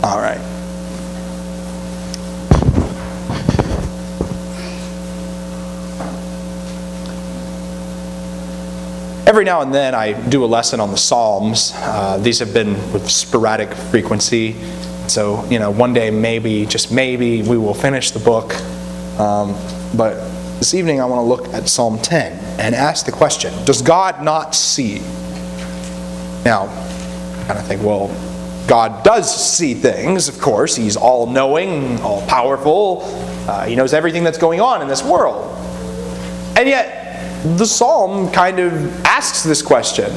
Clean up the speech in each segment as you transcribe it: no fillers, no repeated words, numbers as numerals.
All right. Every now and then I do a lesson on the Psalms. These have been with sporadic frequency. So, one day maybe, just maybe, we will finish the book. But this evening I want to look at Psalm 10 and ask the question, does God not see? Now, I kind of think, well, God does see things, of course. He's all-knowing, all-powerful. He knows everything that's going on in this world. And yet, the psalm kind of asks this question,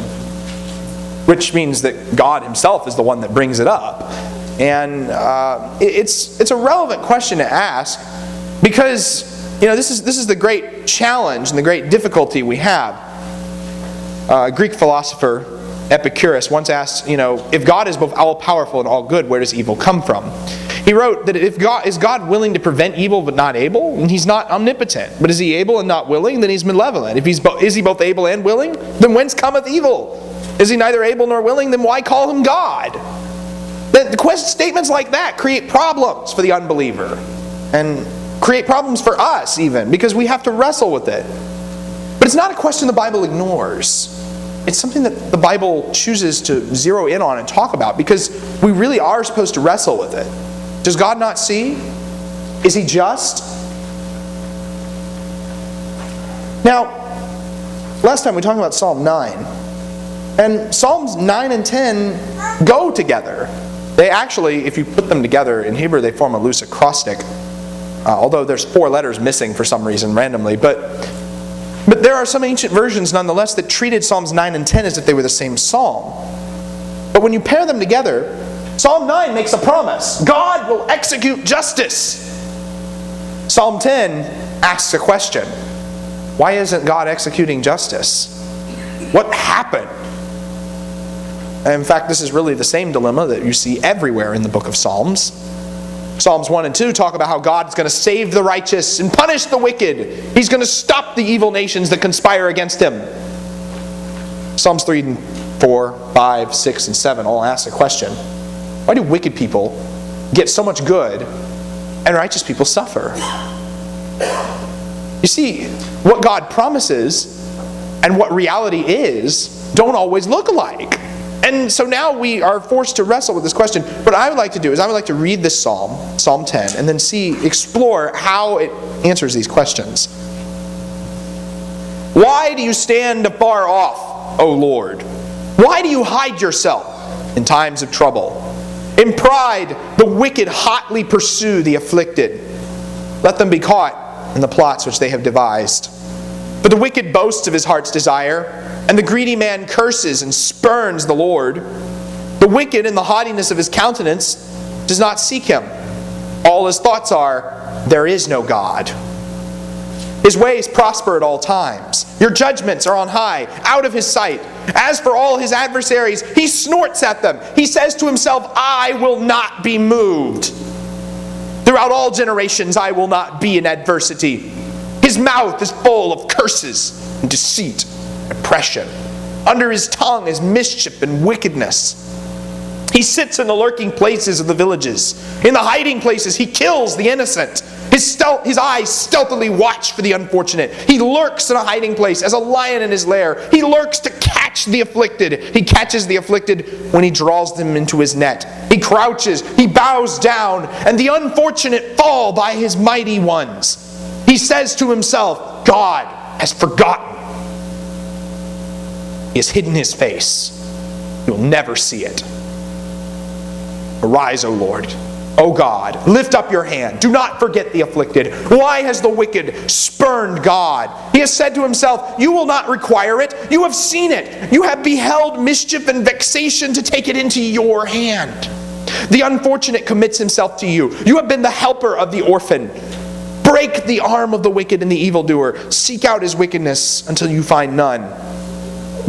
which means that God himself is the one that brings it up. And it's a relevant question to ask because, this is the great challenge and the great difficulty we have. A Greek philosopher, Epicurus, once asked, if God is both all-powerful and all-good, where does evil come from? He wrote that is God willing to prevent evil but not able? And he's not omnipotent. But is he able and not willing? Then he's malevolent. If is he both able and willing? Then whence cometh evil? Is he neither able nor willing? Then why call him God? The statements like that create problems for the unbeliever. And create problems for us even, because we have to wrestle with it. But it's not a question the Bible ignores. It's something that the Bible chooses to zero in on and talk about because we really are supposed to wrestle with it. Does God not see? Is he just? Now, last time we talked about Psalm 9. And Psalms 9 and 10 go together. They actually, if you put them together in Hebrew, they form a loose acrostic. Although there's 4 letters missing for some reason randomly. But there are some ancient versions nonetheless that treated Psalms 9 and 10 as if they were the same psalm. But when you pair them together, Psalm 9 makes a promise. God will execute justice. Psalm 10 asks a question. Why isn't God executing justice? What happened? And in fact, this is really the same dilemma that you see everywhere in the book of Psalms. Psalms 1 and 2 talk about how God is going to save the righteous and punish the wicked. He's going to stop the evil nations that conspire against him. Psalms 3 and 4, 5, 6, and 7 all ask the question, why do wicked people get so much good and righteous people suffer? You see, what God promises and what reality is don't always look alike. And so now we are forced to wrestle with this question. What I would like to do is I would like to read this psalm, Psalm 10, and then explore how it answers these questions. Why do you stand afar off, O Lord? Why do you hide yourself in times of trouble? In pride, the wicked hotly pursue the afflicted. Let them be caught in the plots which they have devised. For the wicked boasts of his heart's desire, and the greedy man curses and spurns the Lord. The wicked in the haughtiness of his countenance does not seek him. All his thoughts are, there is no God. His ways prosper at all times. Your judgments are on high, out of his sight. As for all his adversaries, he snorts at them. He says to himself, I will not be moved. Throughout all generations, I will not be in adversity. His mouth is full of curses and deceit and oppression. Under his tongue is mischief and wickedness. He sits in the lurking places of the villages. In the hiding places, he kills the innocent. His eyes stealthily watch for the unfortunate. He lurks in a hiding place as a lion in his lair. He lurks to catch the afflicted. He catches the afflicted when he draws them into his net. He crouches, he bows down, and the unfortunate fall by his mighty ones. He says to himself, God has forgotten. He has hidden his face. He will never see it. Arise, O Lord. O God, lift up your hand. Do not forget the afflicted. Why has the wicked spurned God? He has said to himself, you will not require it. You have seen it. You have beheld mischief and vexation to take it into your hand. The unfortunate commits himself to you. You have been the helper of the orphan. Break the arm of the wicked and the evildoer. Seek out his wickedness until you find none.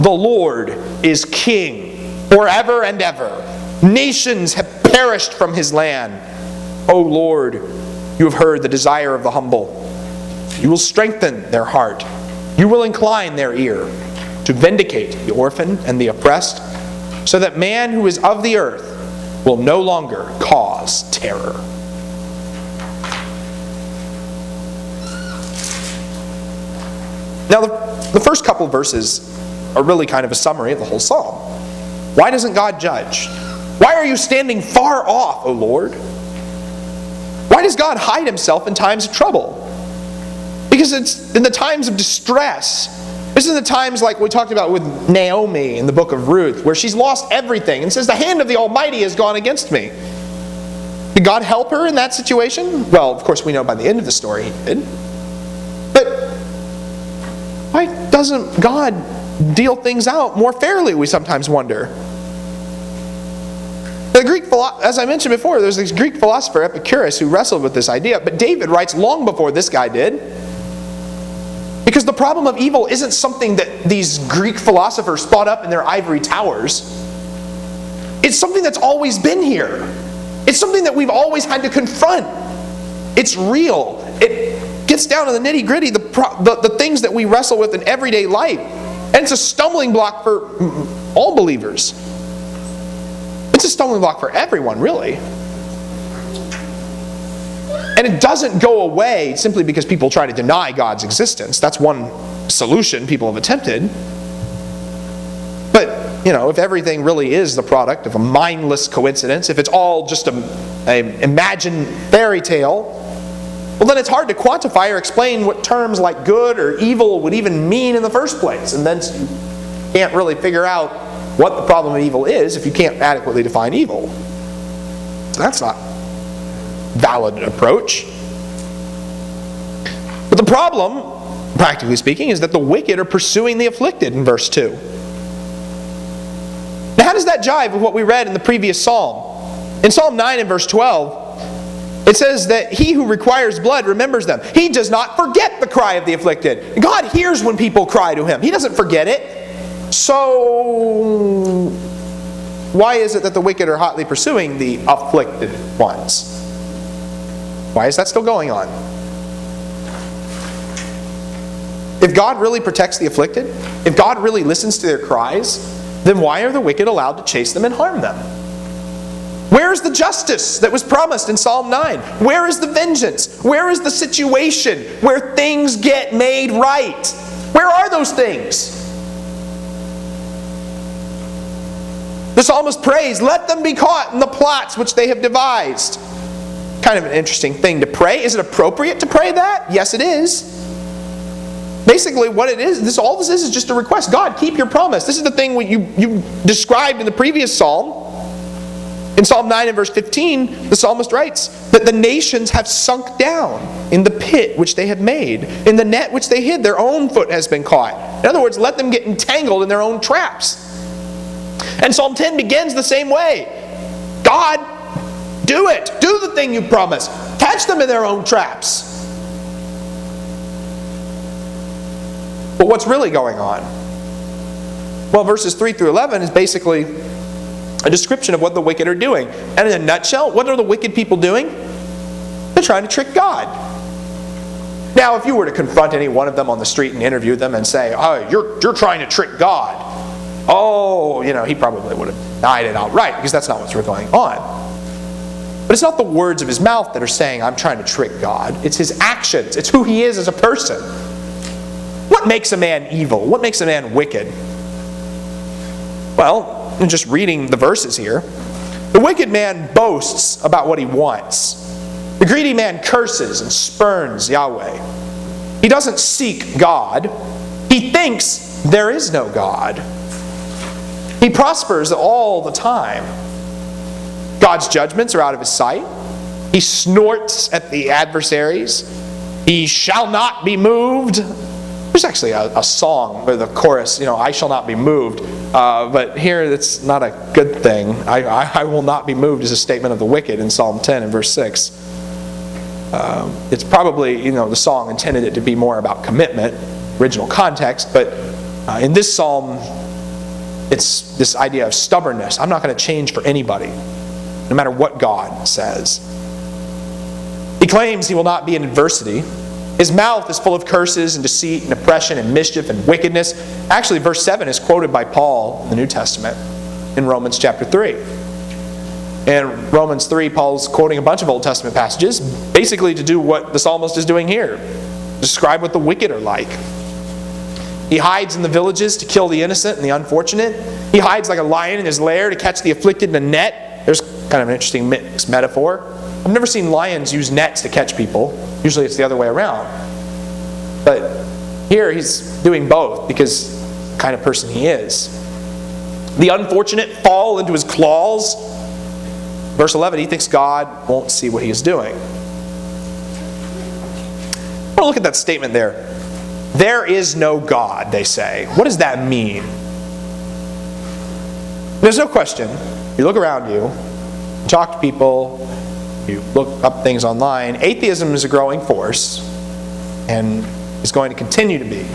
The Lord is king forever and ever. Nations have perished from his land. O Lord, you have heard the desire of the humble. You will strengthen their heart. You will incline their ear to vindicate the orphan and the oppressed, so that man who is of the earth will no longer cause terror. Now, the first couple of verses are really kind of a summary of the whole psalm. Why doesn't God judge? Why are you standing far off, O Lord? Why does God hide himself in times of trouble? Because it's in the times of distress. This is the times like we talked about with Naomi in the book of Ruth, where she's lost everything and says, the hand of the Almighty has gone against me. Did God help her in that situation? Well, of course we know by the end of the story he did. But why doesn't God deal things out more fairly, we sometimes wonder? The Greek, as I mentioned before, there's this Greek philosopher Epicurus who wrestled with this idea, but David writes long before this guy did. Because the problem of evil isn't something that these Greek philosophers thought up in their ivory towers. It's something that's always been here. It's something that we've always had to confront. It's real. It gets down to the nitty-gritty, the things that we wrestle with in everyday life. And it's a stumbling block for all believers. It's a stumbling block for everyone, really. And it doesn't go away simply because people try to deny God's existence. That's one solution people have attempted. But, if everything really is the product of a mindless coincidence, if it's all just an imagined fairy tale, well, then it's hard to quantify or explain what terms like good or evil would even mean in the first place. And then you can't really figure out what the problem of evil is if you can't adequately define evil. So that's not valid approach. But the problem, practically speaking, is that the wicked are pursuing the afflicted in verse 2. Now how does that jive with what we read in the previous psalm? In Psalm 9 and verse 12, it says that he who requires blood remembers them. He does not forget the cry of the afflicted. God hears when people cry to him. He doesn't forget it. So why is it that the wicked are hotly pursuing the afflicted ones? Why is that still going on? If God really protects the afflicted, if God really listens to their cries, then why are the wicked allowed to chase them and harm them? Where is the justice that was promised in Psalm 9? Where is the vengeance? Where is the situation where things get made right? Where are those things? The psalmist prays, let them be caught in the plots which they have devised. Kind of an interesting thing to pray. Is it appropriate to pray that? Yes, it is. Basically, what it is, all this is just a request. God, keep your promise. This is the thing you described in the previous psalm. In Psalm 9 and verse 15, the psalmist writes that the nations have sunk down in the pit which they have made. In the net which they hid, their own foot has been caught. In other words, let them get entangled in their own traps. And Psalm 10 begins the same way. God, do it. Do the thing you promised. Catch them in their own traps. But what's really going on? Well, verses 3 through 11 is basically a description of what the wicked are doing. And in a nutshell, what are the wicked people doing? They're trying to trick God. Now, if you were to confront any one of them on the street and interview them and say, oh, you're trying to trick God. Oh, he probably would have denied it outright because that's not what's going on. But it's not the words of his mouth that are saying, I'm trying to trick God. It's his actions. It's who he is as a person. What makes a man evil? What makes a man wicked? Well, in just reading the verses here, the wicked man boasts about what he wants. The greedy man curses and spurns Yahweh. He doesn't seek God. He thinks there is no God. He prospers all the time. God's judgments are out of his sight. He snorts at the adversaries. He shall not be moved. There's actually a song where the chorus, I shall not be moved. But here that's not a good thing. I will not be moved is a statement of the wicked in Psalm 10 and verse 6. It's probably, the song intended it to be more about commitment, original context, but in this psalm, it's this idea of stubbornness. I'm not going to change for anybody, no matter what God says. He claims he will not be in adversity. His mouth is full of curses and deceit and oppression and mischief and wickedness. Actually, verse 7 is quoted by Paul in the New Testament in Romans chapter 3. In Romans 3, Paul's quoting a bunch of Old Testament passages, basically to do what the psalmist is doing here. Describe what the wicked are like. He hides in the villages to kill the innocent and the unfortunate. He hides like a lion in his lair to catch the afflicted in a net. There's kind of an interesting mixed metaphor. I've never seen lions use nets to catch people. Usually it's the other way around. But here he's doing both because the kind of person he is. The unfortunate fall into his claws. Verse 11, he thinks God won't see what he is doing. I want to look at that statement there. There is no God, they say. What does that mean? There's no question. You look around you, you talk to people, you look up things online. Atheism is a growing force and is going to continue to be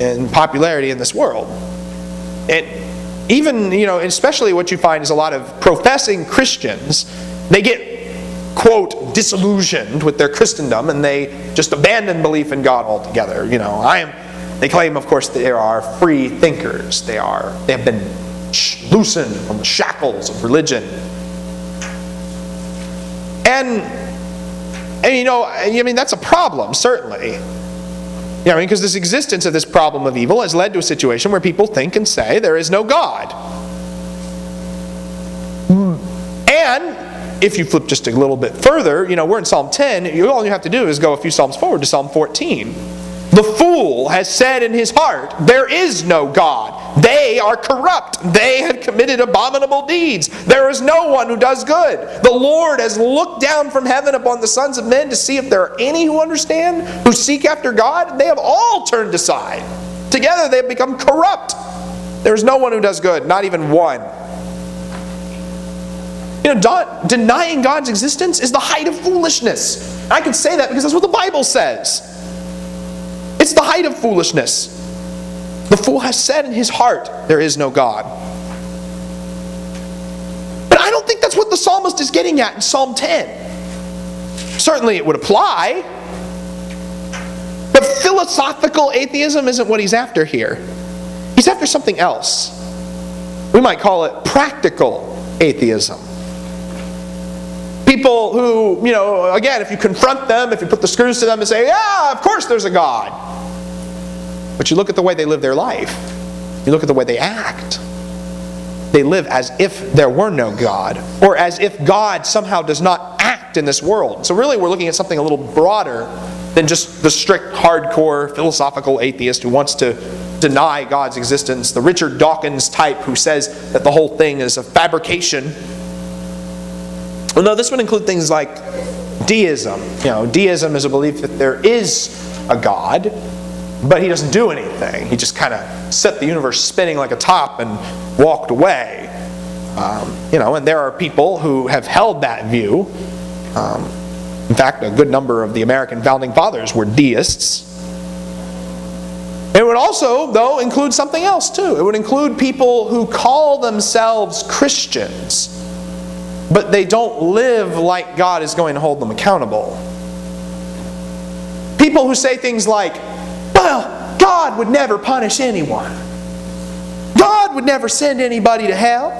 in popularity in this world. Even, especially what you find is a lot of professing Christians, they get, quote, disillusioned with their Christendom and they just abandon belief in God altogether. They claim, of course, they are free thinkers. They have been loosened from the shackles of religion. And that's a problem, certainly. Because this existence of this problem of evil has led to a situation where people think and say there is no God. And if you flip just a little bit further, we're in Psalm 10, all you have to do is go a few Psalms forward to Psalm 14. The fool has said in his heart, there is no God. They are corrupt. They have committed abominable deeds. There is no one who does good. The Lord has looked down from heaven upon the sons of men to see if there are any who understand, who seek after God. They have all turned aside. Together they have become corrupt. There is no one who does good, not even one. Denying God's existence is the height of foolishness. I can say that because that's what the Bible says. It's the height of foolishness. The fool has said in his heart, there is no God. But I don't think that's what the psalmist is getting at in Psalm 10. Certainly it would apply. But philosophical atheism isn't what he's after here. He's after something else. We might call it practical atheism. People who, again, if you confront them, if you put the screws to them and say, yeah, of course there's a God. But you look at the way they live their life. You look at the way they act. They live as if there were no God, or as if God somehow does not act in this world. So really we're looking at something a little broader than just the strict, hardcore, philosophical atheist who wants to deny God's existence, the Richard Dawkins type who says that the whole thing is a fabrication. Well, no, this would include things like deism. Deism is a belief that there is a God, but he doesn't do anything. He just kind of set the universe spinning like a top and walked away. And there are people who have held that view. In fact, a good number of the American founding fathers were deists. It would also, though, include something else too. It would include people who call themselves Christians, but they don't live like God is going to hold them accountable. People who say things like, well, God would never punish anyone. God would never send anybody to hell.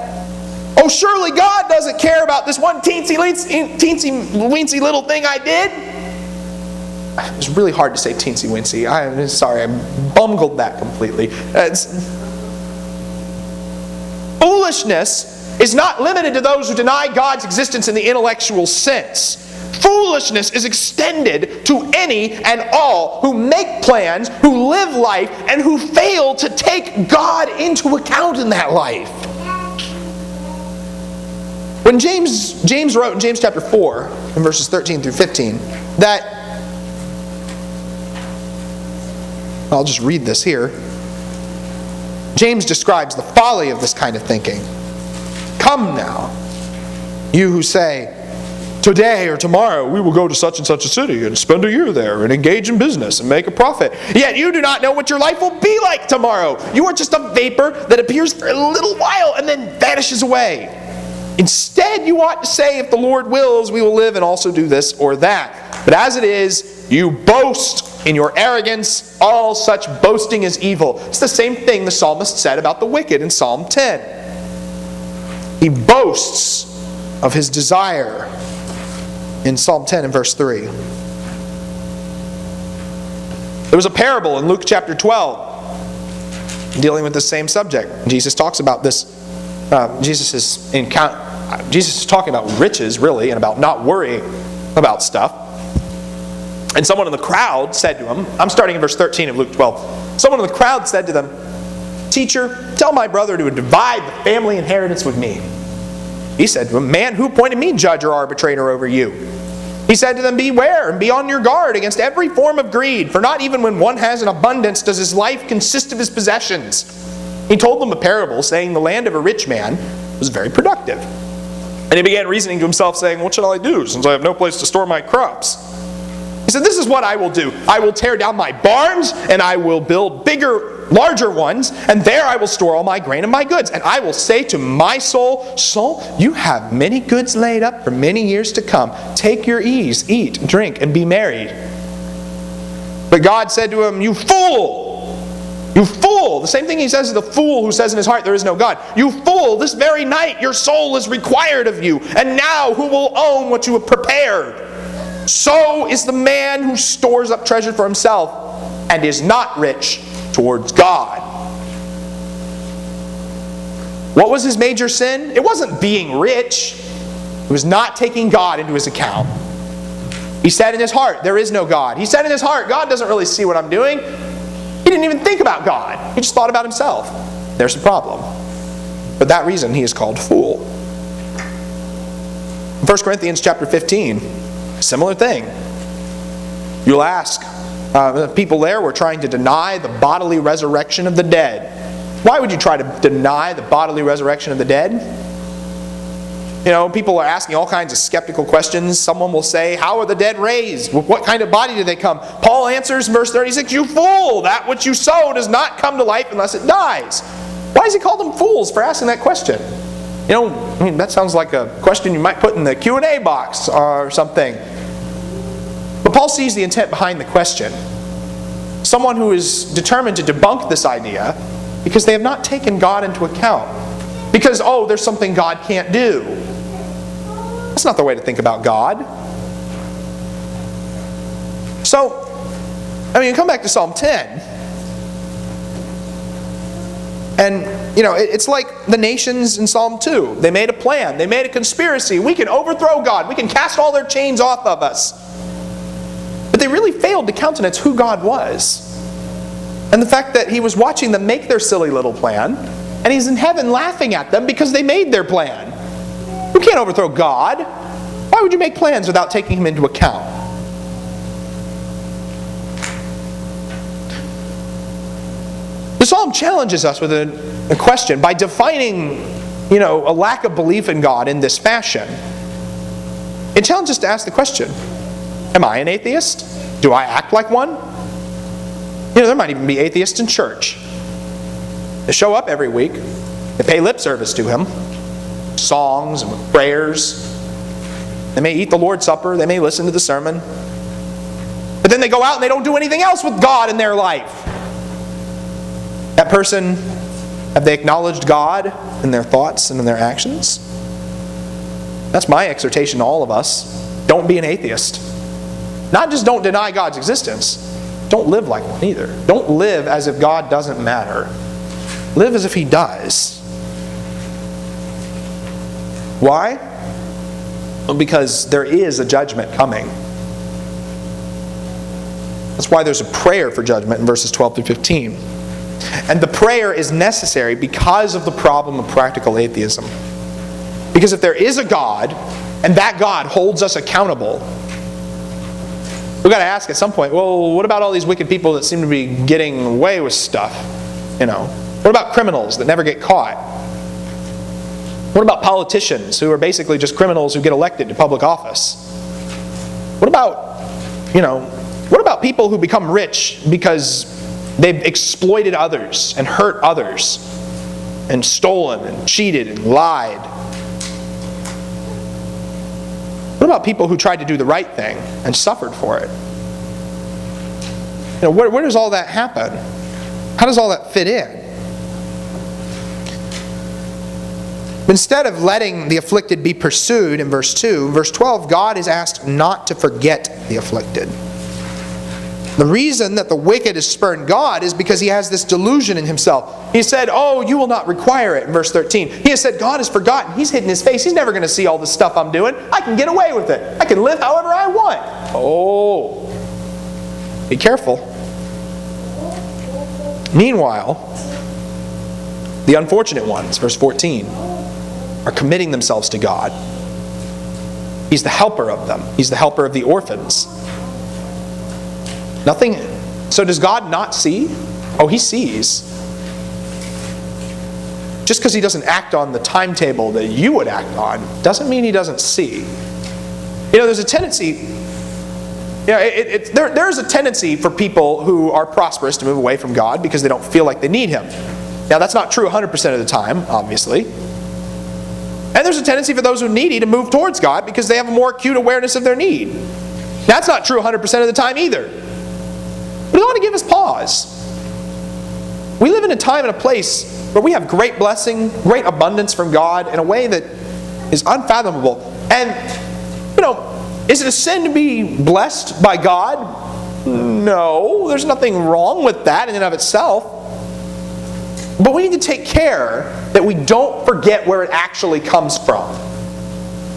Oh, surely God doesn't care about this one teensy-weensy little thing I did. It was really hard to say teensy-weensy. I'm sorry, I bungled that completely. Foolishness is not limited to those who deny God's existence in the intellectual sense. Foolishness is extended to any and all who make plans, who live life, and who fail to take God into account in that life. When James wrote in James chapter 4, in verses 13 through 15, that, I'll just read this here. James describes the folly of this kind of thinking. Come now, you who say, today or tomorrow we will go to such and such a city and spend a year there and engage in business and make a profit. Yet you do not know what your life will be like tomorrow. You are just a vapor that appears for a little while and then vanishes away. Instead, you ought to say, if the Lord wills, we will live and also do this or that. But as it is, you boast in your arrogance. All such boasting is evil. It's the same thing the psalmist said about the wicked in Psalm 10. He boasts of his desire in Psalm 10 and verse 3. There was a parable in Luke chapter 12 dealing with the same subject. Jesus talks about this. Jesus is talking about riches, really, and about not worrying about stuff. And someone in the crowd said to him, I'm starting in verse 13 of Luke 12. Someone in the crowd said to them, "Teacher, tell my brother to divide the family inheritance with me." He said to him, "Man, who appointed me judge or arbitrator over you?" He said to them, "Beware and be on your guard against every form of greed, for not even when one has an abundance does his life consist of his possessions." He told them a parable, saying the land of a rich man was very productive. And he began reasoning to himself, saying, "What shall I do, since I have no place to store my crops?" He said, "This is what I will do. I will tear down my barns, and I will build larger ones, and there I will store all my grain and my goods. And I will say to my soul, soul, you have many goods laid up for many years to come. Take your ease, eat, drink, and be merry." But God said to him, "You fool! You fool!" The same thing he says to the fool who says in his heart, "There is no God." "You fool! This very night your soul is required of you. And now who will own what you have prepared? So is the man who stores up treasure for himself and is not rich towards God." What was his major sin? It wasn't being rich. It was not taking God into his account. He said in his heart, "There is no God." He said in his heart, "God doesn't really see what I'm doing." He didn't even think about God. He just thought about himself. There's a problem. For that reason, he is called fool. In 1 Corinthians chapter 15, similar thing. You'll ask, the people there were trying to deny the bodily resurrection of the dead. Why would you try to deny the bodily resurrection of the dead? You know, people are asking all kinds of skeptical questions. Someone will say, "How are the dead raised? With what kind of body do they come?" Paul answers in verse 36, "You fool! That which you sow does not come to life unless it dies." Why does he call them fools for asking that question? You know, I mean, that sounds like a question you might put in the Q&A box or something. But Paul sees the intent behind the question. Someone who is determined to debunk this idea because they have not taken God into account. Because, oh, there's something God can't do. That's not the way to think about God. So, I mean, you come back to Psalm 10. And, you know, it's like the nations in Psalm 2. They made a plan. They made a conspiracy. We can overthrow God. We can cast all their chains off of us. But they really failed to countenance who God was. And the fact that he was watching them make their silly little plan, and he's in heaven laughing at them because they made their plan. You can't overthrow God. Why would you make plans without taking him into account? The psalm challenges us with a question by defining, you know, a lack of belief in God in this fashion. It challenges us to ask the question, am I an atheist? Do I act like one? You know, there might even be atheists in church. They show up every week. They pay lip service to him. Songs and with prayers. They may eat the Lord's Supper. They may listen to the sermon. But then they go out and they don't do anything else with God in their life. That person, have they acknowledged God in their thoughts and in their actions? That's my exhortation to all of us. Don't be an atheist. Not just don't deny God's existence. Don't live like one either. Don't live as if God doesn't matter. Live as if he does. Why? Well, because there is a judgment coming. That's why there's a prayer for judgment in verses 12 through 15. And the prayer is necessary because of the problem of practical atheism. Because if there is a God, and that God holds us accountable, we've got to ask at some point, well, what about all these wicked people that seem to be getting away with stuff? You know, what about criminals that never get caught? What about politicians who are basically just criminals who get elected to public office? What about, what about people who become rich because they've exploited others and hurt others and stolen and cheated and lied? What about people who tried to do the right thing and suffered for it? Where does all that happen? How does all that fit in? Instead of letting the afflicted be pursued in verse 2, verse 12, God is asked not to forget the afflicted. The reason that the wicked has spurned God is because he has this delusion in himself. He said, oh, you will not require it, in verse 13. He has said, God has forgotten. He's hidden his face. He's never going to see all the stuff I'm doing. I can get away with it. I can live however I want. Oh, be careful. Meanwhile, the unfortunate ones, verse 14, are committing themselves to God. He's the helper of them. He's the helper of the orphans. Nothing. So does God not see? Oh, he sees. Just because he doesn't act on the timetable that you would act on doesn't mean he doesn't see. There's a tendency. There's a tendency for people who are prosperous to move away from God because they don't feel like they need him. Now, that's not true 100% of the time, obviously. And there's a tendency for those who are needy to move towards God because they have a more acute awareness of their need. That's not true 100% of the time either. But I want to give us pause. We live in a time and a place where we have great blessing, great abundance from God in a way that is unfathomable. And, is it a sin to be blessed by God? No, there's nothing wrong with that in and of itself. But we need to take care that we don't forget where it actually comes from.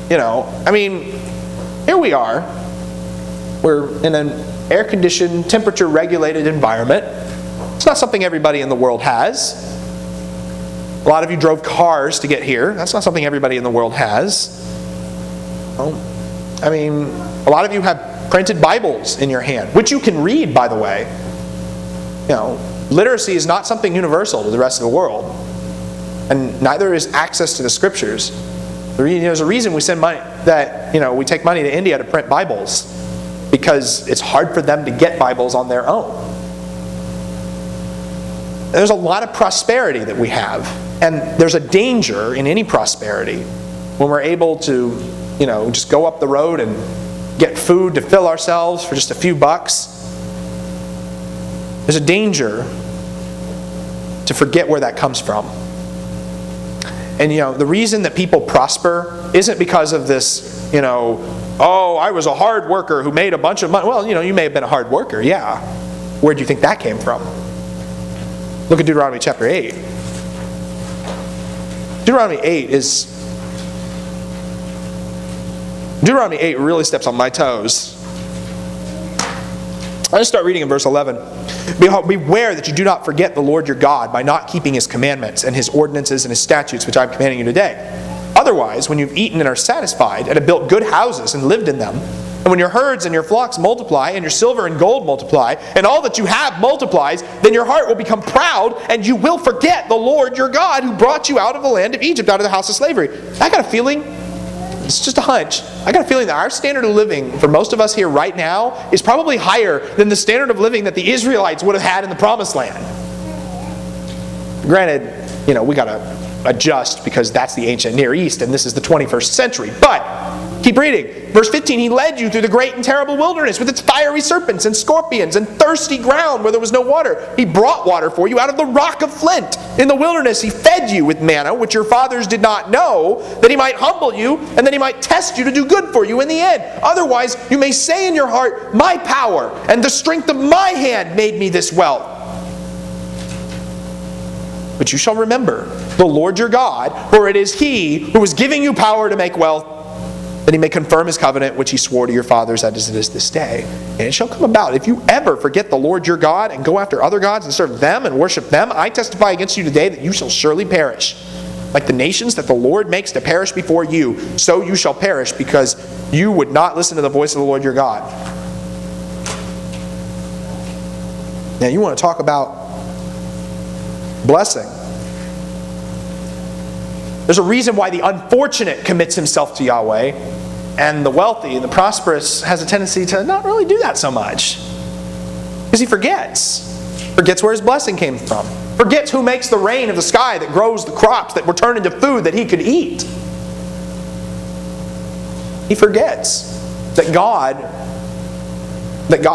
Here we are. We're in an air-conditioned, temperature-regulated environment. It's not something everybody in the world has. A lot of you drove cars to get here. That's not something everybody in the world has. A lot of you have printed Bibles in your hand, which you can read, by the way. Literacy is not something universal to the rest of the world. And neither is access to the Scriptures. There's a reason we send money we take money to India to print Bibles. Because it's hard for them to get Bibles on their own. There's a lot of prosperity that we have. And there's a danger in any prosperity when we're able to, just go up the road and get food to fill ourselves for just a few bucks. There's a danger to forget where that comes from. And the reason that people prosper isn't because of this, oh, I was a hard worker who made a bunch of money. Well, you may have been a hard worker, yeah. Where do you think that came from? Look at Deuteronomy chapter 8. Deuteronomy 8 really steps on my toes. I'm going to start reading in verse 11. Beware that you do not forget the Lord your God by not keeping his commandments and his ordinances and his statutes which I am commanding you today. Otherwise, when you've eaten and are satisfied, and have built good houses and lived in them, and when your herds and your flocks multiply, and your silver and gold multiply, and all that you have multiplies, then your heart will become proud, and you will forget the Lord your God who brought you out of the land of Egypt, out of the house of slavery. I got a feeling, it's just a hunch, I got a feeling that our standard of living for most of us here right now is probably higher than the standard of living that the Israelites would have had in the Promised Land. Granted, we got to adjust because that's the ancient Near East and this is the 21st century. But keep reading. Verse 15, he led you through the great and terrible wilderness with its fiery serpents and scorpions and thirsty ground where there was no water. He brought water for you out of the rock of flint. In the wilderness he fed you with manna, which your fathers did not know, that he might humble you and that he might test you to do good for you in the end. Otherwise you may say in your heart, my power and the strength of my hand made me this wealth. But you shall remember the Lord your God, for it is he who is giving you power to make wealth, that he may confirm his covenant which he swore to your fathers as it is this day. And it shall come about, if you ever forget the Lord your God and go after other gods and serve them and worship them, I testify against you today that you shall surely perish. Like the nations that the Lord makes to perish before you, so you shall perish, because you would not listen to the voice of the Lord your God. Now you want to talk about blessing. There's a reason why the unfortunate commits himself to Yahweh, and the wealthy and the prosperous has a tendency to not really do that so much. Because he forgets where his blessing came from. Forgets who makes the rain of the sky that grows the crops that were turned into food that he could eat. He forgets that God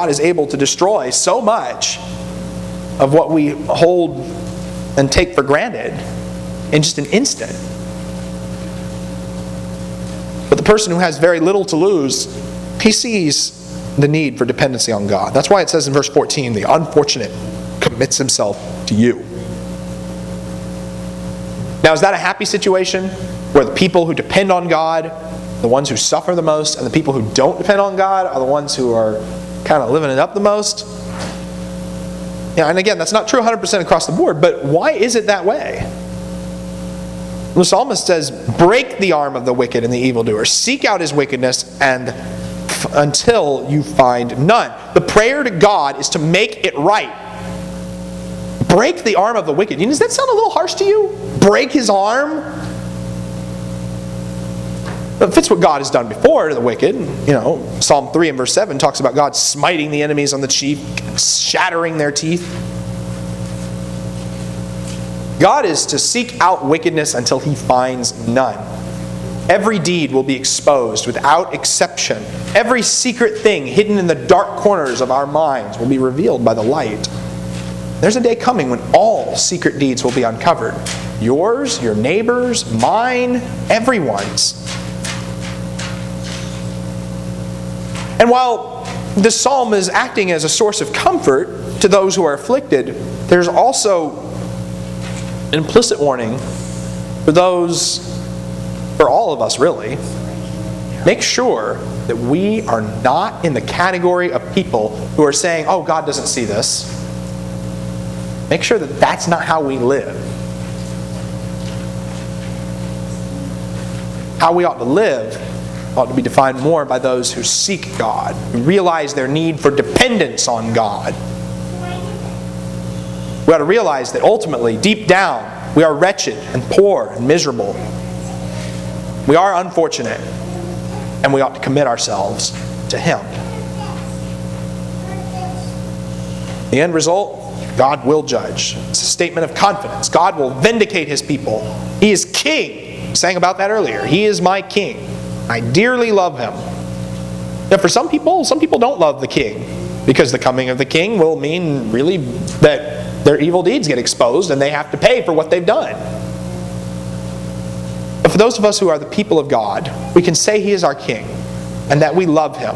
is able to destroy so much of what we hold and take for granted in just an instant. But the person who has very little to lose, he sees the need for dependency on God. That's why it says in verse 14, the unfortunate commits himself to you. Now, is that a happy situation where the people who depend on God, the ones who suffer the most, and the people who don't depend on God are the ones who are kind of living it up the most? Yeah, and again, that's not true 100% across the board, but why is it that way? The psalmist says, break the arm of the wicked and the evildoer. Seek out his wickedness until you find none. The prayer to God is to make it right. Break the arm of the wicked. Does that sound a little harsh to you? Break his arm? It fits what God has done before to the wicked. Psalm 3 and verse 7 talks about God smiting the enemies on the cheek, shattering their teeth. God is to seek out wickedness until he finds none. Every deed will be exposed without exception. Every secret thing hidden in the dark corners of our minds will be revealed by the light. There's a day coming when all secret deeds will be uncovered. Yours, your neighbor's, mine, everyone's. And while this psalm is acting as a source of comfort to those who are afflicted, there's also an implicit warning for all of us really. Make sure that we are not in the category of people who are saying, oh, God doesn't see this. Make sure that that's not how we live. How we ought to live ought to be defined more by those who seek God, who realize their need for dependence on God. We ought to realize that ultimately, deep down, we are wretched and poor and miserable. We are unfortunate, and we ought to commit ourselves to Him. The end result, God will judge. It's a statement of confidence. God will vindicate His people. He is King. We sang about that earlier. He is my King. I dearly love Him. Now, for some people don't love the King, because the coming of the King will mean really that their evil deeds get exposed and they have to pay for what they've done. But for those of us who are the people of God, we can say He is our King and that we love Him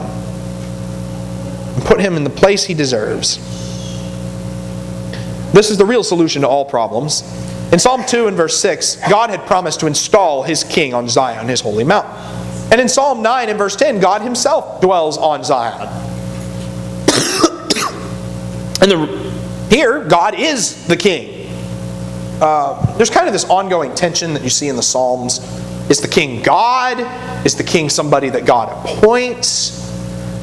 and put Him in the place He deserves. This is the real solution to all problems. In Psalm 2 and verse 6, God had promised to install His King on Zion, His holy mountain. And in Psalm 9 and verse 10, God Himself dwells on Zion. Here, God is the King. There's kind of this ongoing tension that you see in the Psalms. Is the King God? Is the King somebody that God appoints?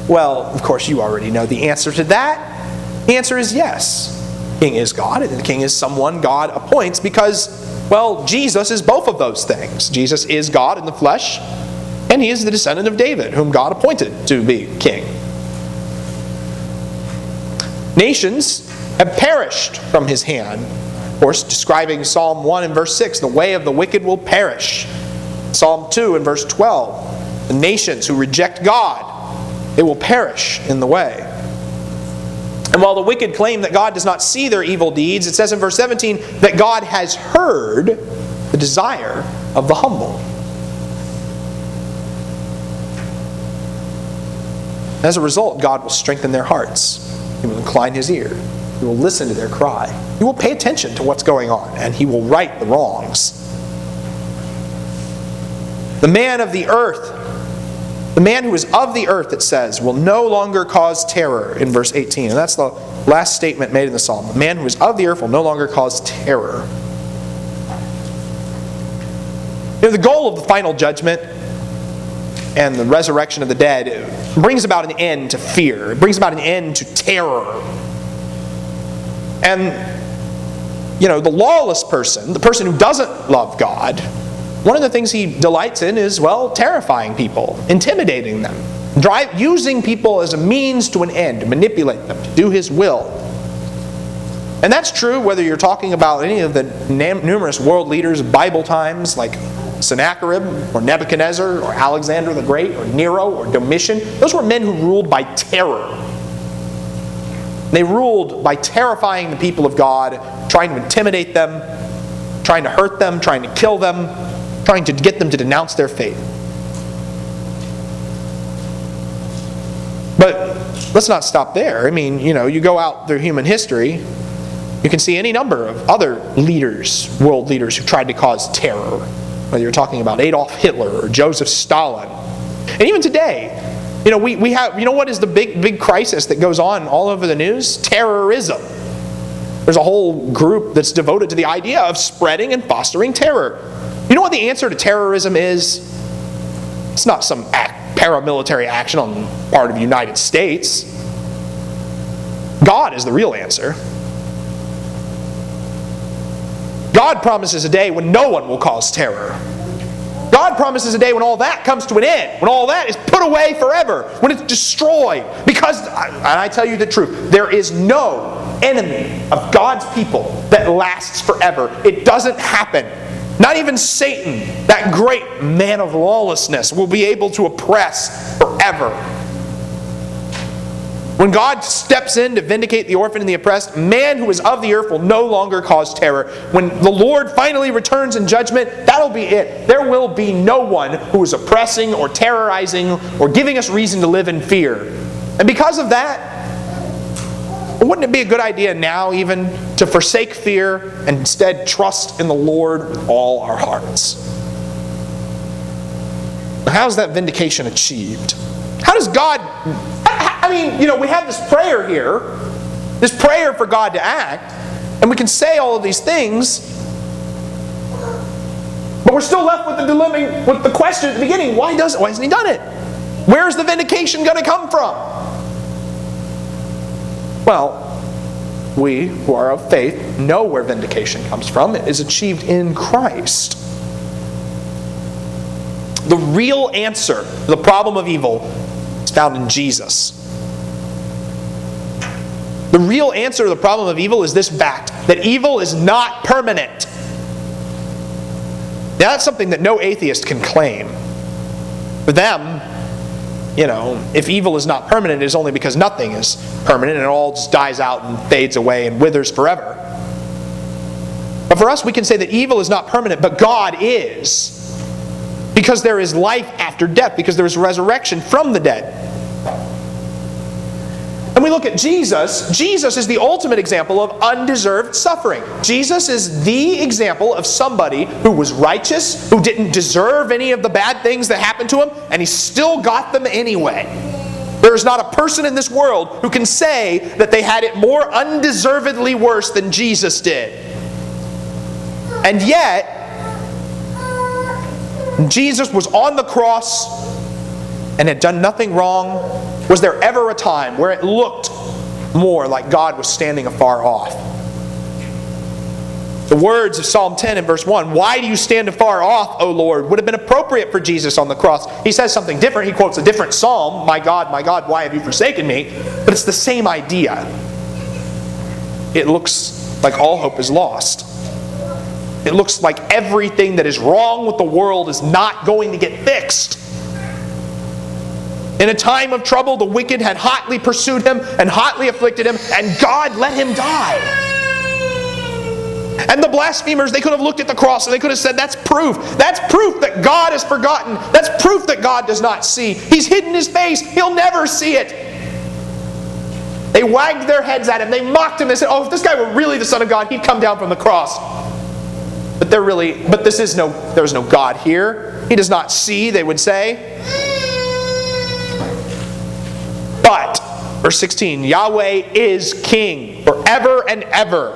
Well, of course, you already know the answer to that. The answer is yes. The King is God, and the King is someone God appoints because, well, Jesus is both of those things. Jesus is God in the flesh, and He is the descendant of David, whom God appointed to be king. Nations have perished from His hand. Of course, describing Psalm 1 and verse 6, the way of the wicked will perish. Psalm 2 and verse 12, the nations who reject God, they will perish in the way. And while the wicked claim that God does not see their evil deeds, it says in verse 17 that God has heard the desire of the humble. As a result, God will strengthen their hearts. He will incline His ear. He will listen to their cry. He will pay attention to what's going on, and He will right the wrongs. The man of the earth, the man who is of the earth, it says, will no longer cause terror in verse 18. And that's the last statement made in the psalm. The man who is of the earth will no longer cause terror. The goal of the final judgment and the resurrection of the dead brings about an end to fear. It brings about an end to terror. And, the lawless person, the person who doesn't love God, one of the things he delights in is, terrifying people, intimidating them, using people as a means to an end, to manipulate them, to do his will. And that's true whether you're talking about any of the numerous world leaders of Bible times, like Sennacherib, or Nebuchadnezzar, or Alexander the Great, or Nero, or Domitian. Those were men who ruled by terror. They ruled by terrifying the people of God, trying to intimidate them, trying to hurt them, trying to kill them, trying to get them to denounce their faith. let's not stop there. I mean, you go out through human history, you can see any number of other leaders, world leaders, who tried to cause terror. Whether you're talking about Adolf Hitler or Joseph Stalin. And even today, we have, what is the big crisis that goes on all over the news? Terrorism. There's a whole group that's devoted to the idea of spreading and fostering terror. You know what the answer to terrorism is? It's not some paramilitary action on the part of the United States. God is the real answer. God promises a day when no one will cause terror. God promises a day when all that comes to an end, when all that is put away forever, when it's destroyed. Because, and I tell you the truth, there is no enemy of God's people that lasts forever. It doesn't happen. Not even Satan, that great man of lawlessness, will be able to oppress forever. When God steps in to vindicate the orphan and the oppressed, man who is of the earth will no longer cause terror. When the Lord finally returns in judgment, that'll be it. There will be no one who is oppressing or terrorizing or giving us reason to live in fear. And because of that, wouldn't it be a good idea now even to forsake fear and instead trust in the Lord with all our hearts? How is that vindication achieved? How does God... we have this prayer here, this prayer for God to act, and we can say all of these things, but we're still left with the dilemma, with the question at the beginning, why hasn't He done it? Where's the vindication going to come from? Well, we who are of faith know where vindication comes from. It is achieved in Christ. The real answer to the problem of evil is found in Jesus. The real answer to the problem of evil is this fact, that evil is not permanent. Now that's something that no atheist can claim. For them, if evil is not permanent, it is only because nothing is permanent and it all just dies out and fades away and withers forever. But for us, we can say that evil is not permanent, but God is. Because there is life after death, because there is resurrection from the dead. And we look at Jesus. Jesus is the ultimate example of undeserved suffering. Jesus is the example of somebody who was righteous, who didn't deserve any of the bad things that happened to him, and he still got them anyway. There is not a person in this world who can say that they had it more undeservedly worse than Jesus did. And yet, Jesus was on the cross and had done nothing wrong. Was there ever a time where it looked more like God was standing afar off? The words of Psalm 10 and verse 1, "Why do you stand afar off, O Lord?" would have been appropriate for Jesus on the cross. He says something different. He quotes a different psalm, my God, why have you forsaken me?" But it's the same idea. It looks like all hope is lost. It looks like everything that is wrong with the world is not going to get fixed. In a time of trouble, the wicked had hotly pursued him and hotly afflicted him, and God let him die. And the blasphemers, they could have looked at the cross and they could have said, that's proof. That's proof that God has forgotten. That's proof that God does not see. He's hidden His face. He'll never see it. They wagged their heads at Him. They mocked Him. They said, if this guy were really the Son of God, He'd come down from the cross. But there's no God here. He does not see, they would say. But, verse 16, Yahweh is King forever and ever.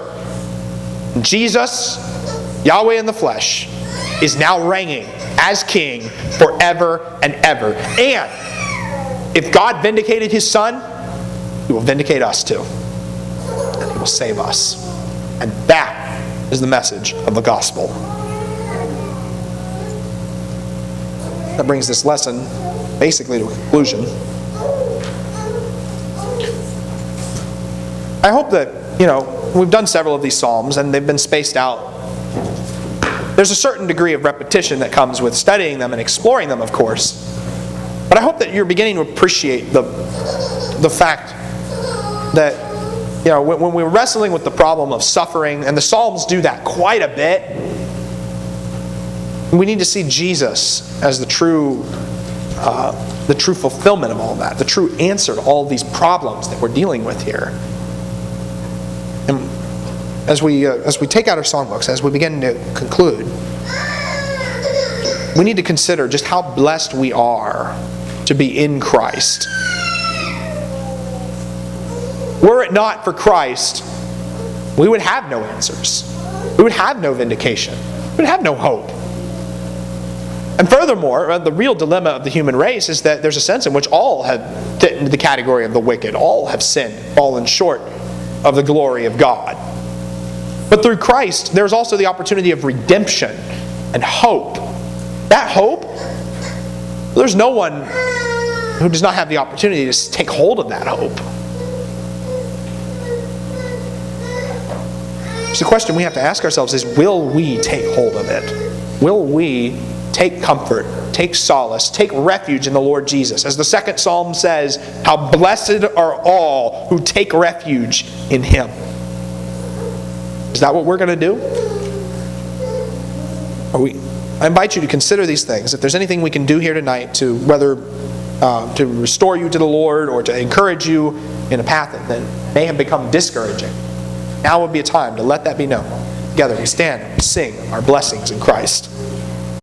Jesus, Yahweh in the flesh, is now reigning as King forever and ever. And if God vindicated His Son, He will vindicate us too. And He will save us. And that is the message of the gospel. That brings this lesson basically to a conclusion. I hope that, we've done several of these Psalms and they've been spaced out. There's a certain degree of repetition that comes with studying them and exploring them, of course. But I hope that you're beginning to appreciate the fact that, when we're wrestling with the problem of suffering, and the Psalms do that quite a bit, we need to see Jesus as the true the true fulfillment of all that, the true answer to all these problems that we're dealing with here. And as we take out our songbooks, as we begin to conclude, we need to consider just how blessed we are to be in Christ. Were it not for Christ, we would have no answers. We would have no vindication. We would have no hope. And furthermore, the real dilemma of the human race is that there's a sense in which all have fit into the category of the wicked. All have sinned, fallen short of the glory of God. But through Christ, there's also the opportunity of redemption and hope. That hope, there's no one who does not have the opportunity to take hold of that hope. So the question we have to ask ourselves is, will we take hold of it? Will we take comfort, take solace, take refuge in the Lord Jesus? As the second psalm says, how blessed are all who take refuge in Him. Is that what we're going to do? I invite you to consider these things. If there's anything we can do here tonight to whether to restore you to the Lord or to encourage you in a path that may have become discouraging, now would be a time to let that be known. Together we stand and we sing our blessings in Christ.